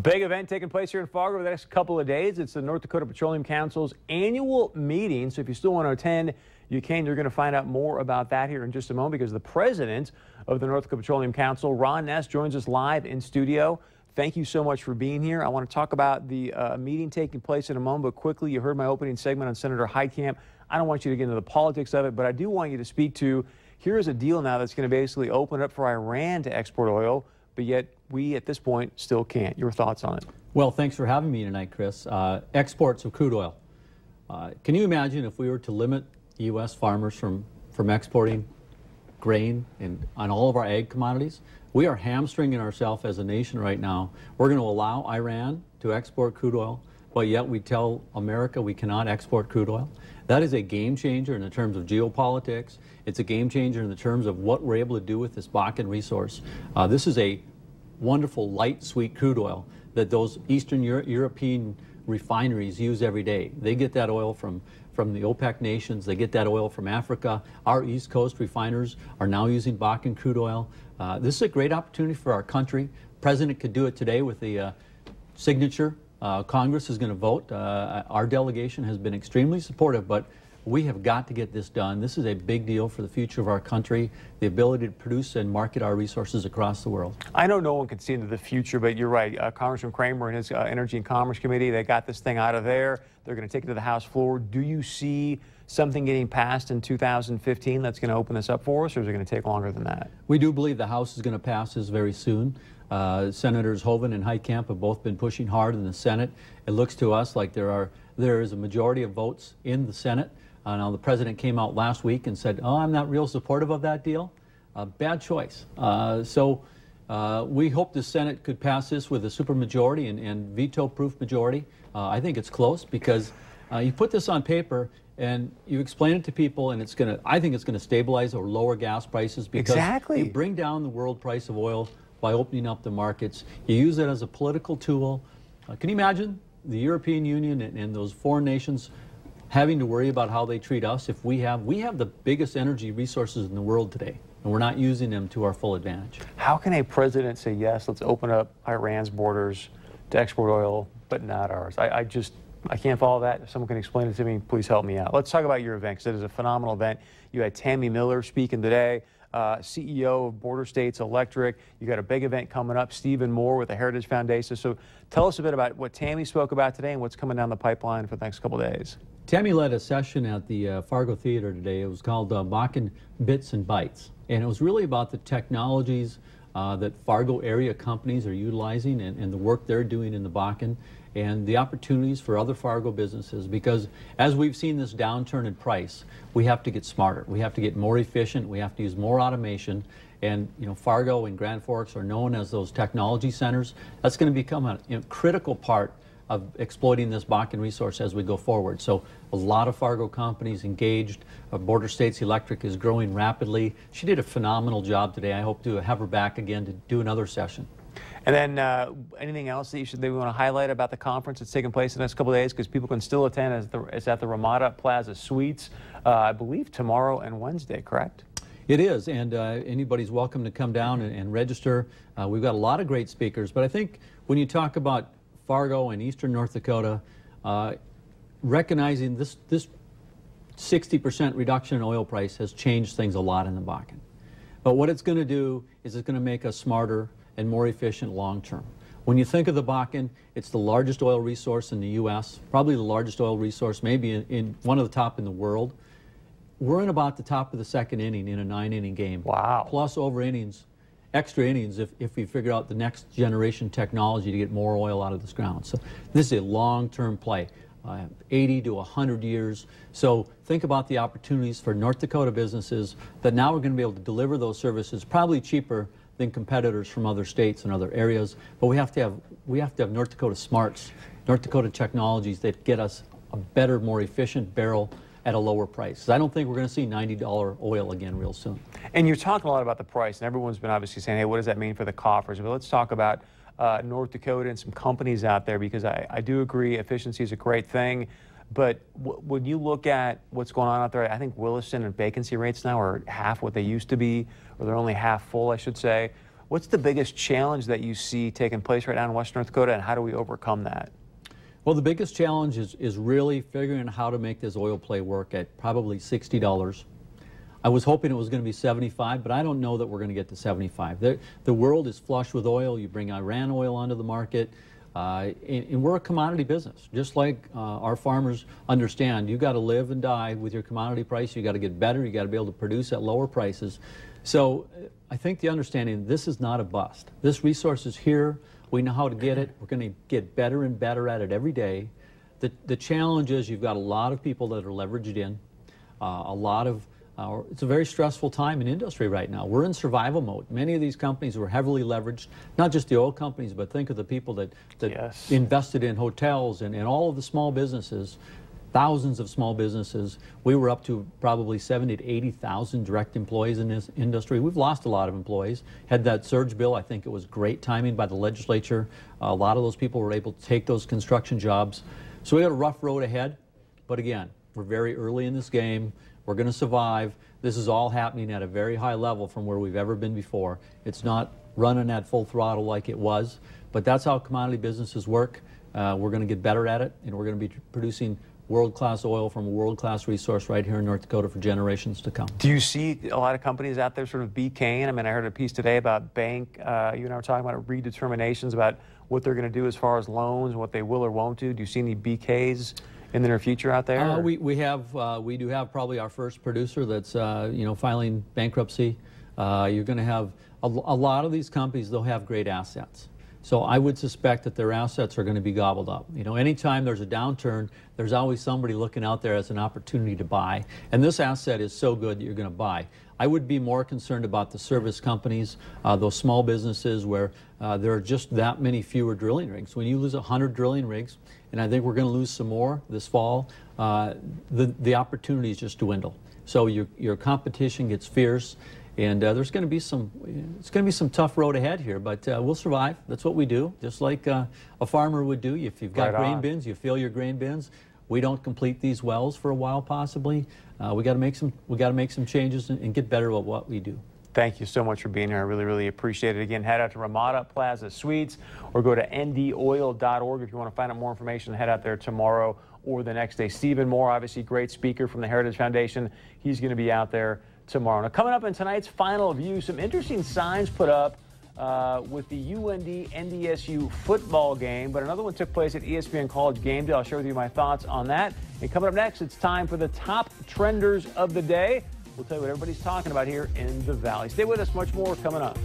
Big event taking place here in Fargo over the next couple of days. It's the North Dakota Petroleum Council's annual meeting. So if you still want to attend, you can. You're going to find out more about that here in just a moment because the president of the North Dakota Petroleum Council, Ron Ness, joins us live in studio. Thank you so much for being here. I want to talk about the meeting taking place in a moment, but quickly, you heard my opening segment on Senator Heitkamp. I don't want you to get into the politics of it, but I do want you to speak to, here is a deal now that's going to basically open up for Iran to export oil, but yet we at this point still can't. Your thoughts on it? Well, thanks for having me tonight, Chris. Exports of crude oil. Can you imagine if we were to limit U.S. farmers from exporting grain and on all of our ag commodities? We are hamstringing ourselves as a nation right now. We're going to allow Iran to export crude oil, but yet we tell America we cannot export crude oil. That is a game changer in the terms of geopolitics. It's a game changer in the terms of what we're able to do with this Bakken resource. This is a wonderful light sweet crude oil that those Eastern European refineries use every day. They get that oil from the OPEC nations. They get that oil from Africa. Our East Coast refiners are now using Bakken crude oil. This is a great opportunity for our country. The President could do it today with the signature. Congress is going to vote. Our delegation has been extremely supportive, but we have got to get this done. This is a big deal for the future of our country, the ability to produce and market our resources across the world. I know no one can see into the future, but you're right. Congressman Kramer and his Energy and Commerce Committee, they got this thing out of there. They're going to take it to the House floor. Do you see something getting passed in 2015 that's going to open this up for us, or is it going to take longer than that? We do believe the House is going to pass this very soon. Senators Hoeven and Heitkamp have both been pushing hard in the Senate. It looks to us like there is a majority of votes in the Senate. Now, the President came out last week and said, oh, I'm not real supportive of that deal. Bad choice. We hope the Senate could pass this with a supermajority and veto-proof majority. I think it's close because you put this on paper and you explain it to people, and I think it's going to stabilize or lower gas prices because you bring down the world price of oil by opening up the markets. You use it as a political tool. Can you imagine the European Union and those foreign nations having to worry about how they treat us if we have the biggest energy resources in the world today, and we're not using them to our full advantage? How can a president say, yes, let's open up Iran's borders to export oil, but not ours? I can't follow that. If someone can explain it to me, please help me out. Let's talk about your event, because it is a phenomenal event. You had Tammy Miller speaking today, CEO of Border States Electric. You got a big event coming up, Stephen Moore with the Heritage Foundation. So tell us a bit about what Tammy spoke about today and what's coming down the pipeline for the next couple of days. Tammy led a session at the Fargo Theater today. It was called Maken Bits and Bytes. And it was really about the technologies that Fargo area companies are utilizing and the work they're doing in the Bakken and the opportunities for other Fargo businesses. Because as we've seen this downturn in price, we have to get smarter. We have to get more efficient. We have to use more automation. And Fargo and Grand Forks are known as those technology centers. That's going to become a critical part of exploiting this Bakken resource as we go forward. So a lot of Fargo companies engaged. Border States Electric is growing rapidly. She did a phenomenal job today. I hope to have her back again to do another session. And then anything else that we want to highlight about the conference that's taking place in the next couple of days, because people can still attend. It's at the Ramada Plaza Suites, I believe tomorrow and Wednesday, correct? It is, and anybody's welcome to come down and register. We've got a lot of great speakers, but I think when you talk about Fargo and eastern North Dakota, recognizing this 60% reduction in oil price has changed things a lot in the Bakken. But what it's going to do is it's going to make us smarter and more efficient long term. When you think of the Bakken, it's the largest oil resource in the U.S., probably the largest oil resource, maybe in one of the top in the world. We're in about the top of the second inning in a 9-inning game. Wow. Plus over innings. Extra innings if we figure out the next generation technology to get more oil out of this ground. So this is a long-term play, 80 to 100 years. So think about the opportunities for North Dakota businesses that now we're going to be able to deliver those services probably cheaper than competitors from other states and other areas. But we have to have North Dakota smarts, North Dakota technologies that get us a better, more efficient barrel at a lower price. I don't think we're going to see $90 oil again real soon. And you're talking a lot about the price, and everyone's been obviously saying, hey, what does that mean for the coffers? But let's talk about North Dakota and some companies out there, because I do agree efficiency is a great thing. But when you look at what's going on out there, I think Williston and vacancy rates now are half what they used to be, or they're only half full, I should say. What's the biggest challenge that you see taking place right now in Western North Dakota, and how do we overcome that? Well, the biggest challenge is really figuring out how to make this oil play work at probably $60. I was hoping it was going to be 75, but I don't know that we're going to get to 75. The world is flush with oil. You bring Iran oil onto the market, and we're a commodity business. Just like our farmers understand, you got to live and die with your commodity price. You got to get better. You got to be able to produce at lower prices. So I think the understanding, this is not a bust. This resource is here. We know how to get it. We're going to get better and better at it every day. The challenge is you've got a lot of people that are leveraged in, it's a very stressful time in industry right now. We're in survival mode. Many of these companies were heavily leveraged, not just the oil companies, but think of the people that Yes. invested in hotels and all of the small businesses, thousands of small businesses. We were up to probably 70,000 to 80,000 direct employees in this industry. We've lost a lot of employees. Had that surge bill, I think it was great timing by the legislature. A lot of those people were able to take those construction jobs. So we got a rough road ahead, but again, we're very early in this game. We're going to survive. This is all happening at a very high level from where we've ever been before. It's not running at full throttle like it was, but that's how commodity businesses work. We're going to get better at it, and we're going to be producing world-class oil from a world-class resource right here in North Dakota for generations to come. Do you see a lot of companies out there sort of BKing? I mean, I heard a piece today about bank, you and I were talking about redeterminations about what they're going to do as far as loans and what they will or won't do. Do you see any BKs in the near future out there? We do have probably our first producer that's filing bankruptcy. You're going to have a lot of these companies. They'll have great assets. So I would suspect that their assets are going to be gobbled up. You know, anytime there's a downturn, there's always somebody looking out there as an opportunity to buy. And this asset is so good that you're going to buy. I would be more concerned about the service companies, those small businesses where there are just that many fewer drilling rigs. When you lose 100 drilling rigs, and I think we're going to lose some more this fall, the opportunities just dwindle. So your competition gets fierce. And there's going to be some tough road ahead here, but we'll survive. That's what we do, just like a farmer would do. If you've got grain bins, you fill your grain bins. We don't complete these wells for a while, possibly. We got to make some changes and get better at what we do. Thank you so much for being here. I really, really appreciate it. Again, head out to Ramada Plaza Suites or go to ndoil.org if you want to find out more information. Head out there tomorrow or the next day. Stephen Moore, obviously great speaker from the Heritage Foundation. He's going to be out there tomorrow. Now, coming up in tonight's Final View, some interesting signs put up with the UND-NDSU football game, but another one took place at ESPN College Game Day. I'll share with you my thoughts on that. And coming up next, it's time for the top trenders of the day. We'll tell you what everybody's talking about here in the Valley. Stay with us, much more coming up.